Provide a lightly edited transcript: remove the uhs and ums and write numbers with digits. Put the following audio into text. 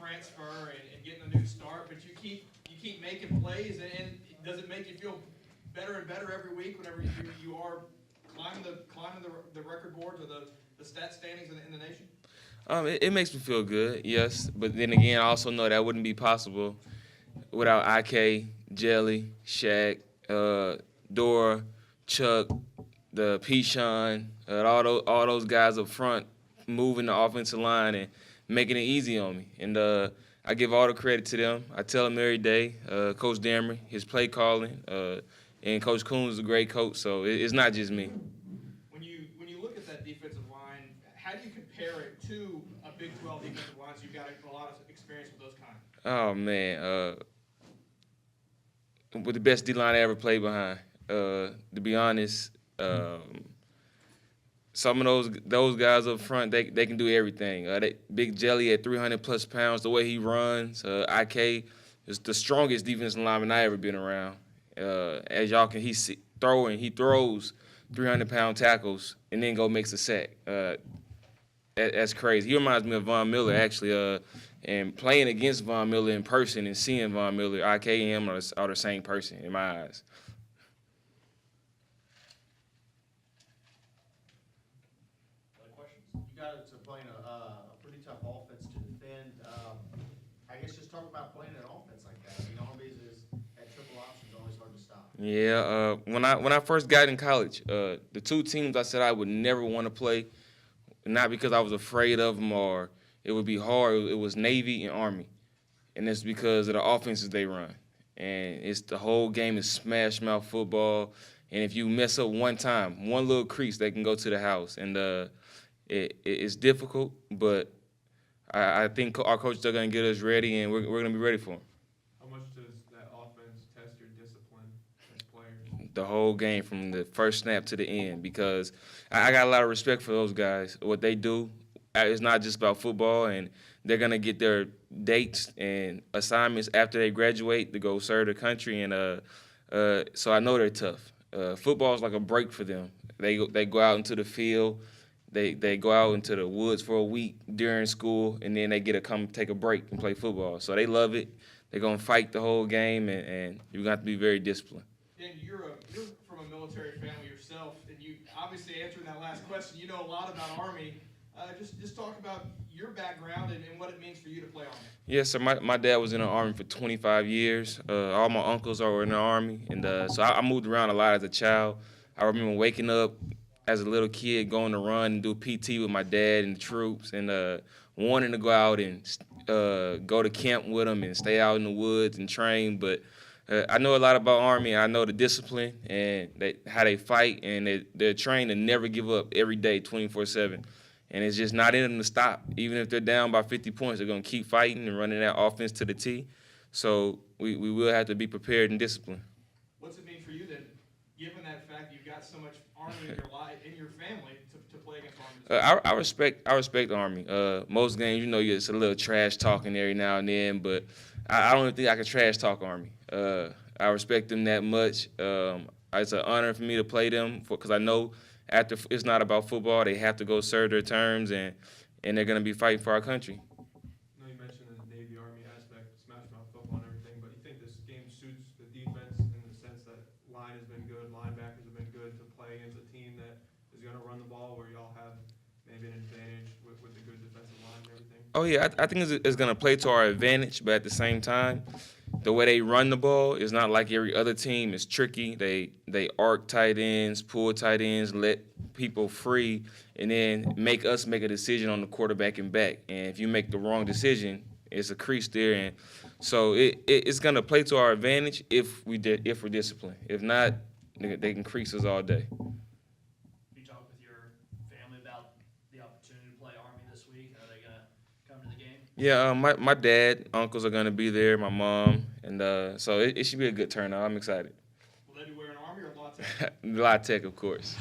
transfer and getting a new start, but you keep making plays, and does it make you feel better and better every week whenever you are climbing the record boards or the stat standings in the nation? It makes me feel good, yes. But then again, I also know that wouldn't be possible without IK, Jelly, Shaq, Dora, Chuck, the Pishon, all those guys up front moving the offensive line and making it easy on me. And I give all the credit to them. I tell them every day, Coach Damery, his play calling, and Coach Coons is a great coach, so it's not just me. When you look at that defensive line, how do you compare it to a Big 12 defensive line? So you've got a lot of experience with those kinds. Oh, man. With the best D-line I ever played behind. To be honest, some of those guys up front, they can do everything. Big Jelly at 300-plus pounds, the way he runs. IK is the strongest defensive lineman I ever been around. As y'all can, he throws 300-pound tackles and then go makes a sack. That's crazy. He reminds me of Von Miller, actually. And playing against Von Miller in person and seeing Von Miller, IK and him are the same person in my eyes. Other questions? You got to playing a pretty tough offense to defend. I guess just talk about playing an offense like that. I mean, Arby's is at triple options, always hard to stop. Yeah. When I first got in college, the two teams I said I would never want to play, not because I was afraid of them or it would be hard. It was Navy and Army, and it's because of the offenses they run. And it's the whole game is smash mouth football. And if you mess up one time, one little crease, they can go to the house. And it's difficult, but I think our coaches are going to get us ready, and we're going to be ready for them. How much does that offense test your discipline as players? The whole game from the first snap to the end, because I got a lot of respect for those guys. What they do, it's not just about football, and they're going to get their dates and assignments after they graduate to go serve the country. And so I know they're tough. Football is like a break for them. They go out into the field. They go out into the woods for a week during school, and then they get to come take a break and play football. So they love it. They're going to fight the whole game, and you're going to have to be very disciplined. And you're from a military family yourself, and you obviously answering that last question, you know a lot about Army. Just talk about your background and what it means for you to play Army. Yes, sir. My dad was in the Army for 25 years. All my uncles are in the Army, and so I moved around a lot as a child. I remember waking up as a little kid, going to run and do PT with my dad and the troops, and wanting to go out and go to camp with them and stay out in the woods and train. But I know a lot about Army. I know the discipline and how they fight, and they're trained to never give up every day, 24/7. And it's just not in them to stop. Even if they're down by 50 points, they're going to keep fighting and running that offense to the T. So we will have to be prepared and disciplined. What's it mean for you then, given that fact you've got so much Army in your life, in your family, to play against Army? I respect Army. Most games, it's a little trash talking every now and then, but I don't think I can trash talk Army. I respect them that much. It's an honor for me to play them because I know after it's not about football, they have to go serve their terms, and they're going to be fighting for our country. I know you mentioned the Navy-Army aspect, smash mouth football and everything, but you think this game suits the defense in the sense that line has been good, linebackers have been good to play against a team that is going to run the ball where y'all have maybe an advantage with the good defensive line and everything? Oh, yeah, I think it's going to play to our advantage, but at the same time, the way they run the ball is not like every other team. It's tricky. They arc tight ends, pull tight ends, let people free, and then make us make a decision on the quarterback and back. And if you make the wrong decision, it's a crease there. And so it's going to play to our advantage if we're disciplined. If not, they can crease us all day. You talk with your family about the opportunity to play Army this week. Are they going to come to the game? Yeah, my dad, uncles are going to be there, my mom, and so it should be a good turnout. I'm excited. Will they be wearing Army or Law Tech? La Tech, of course.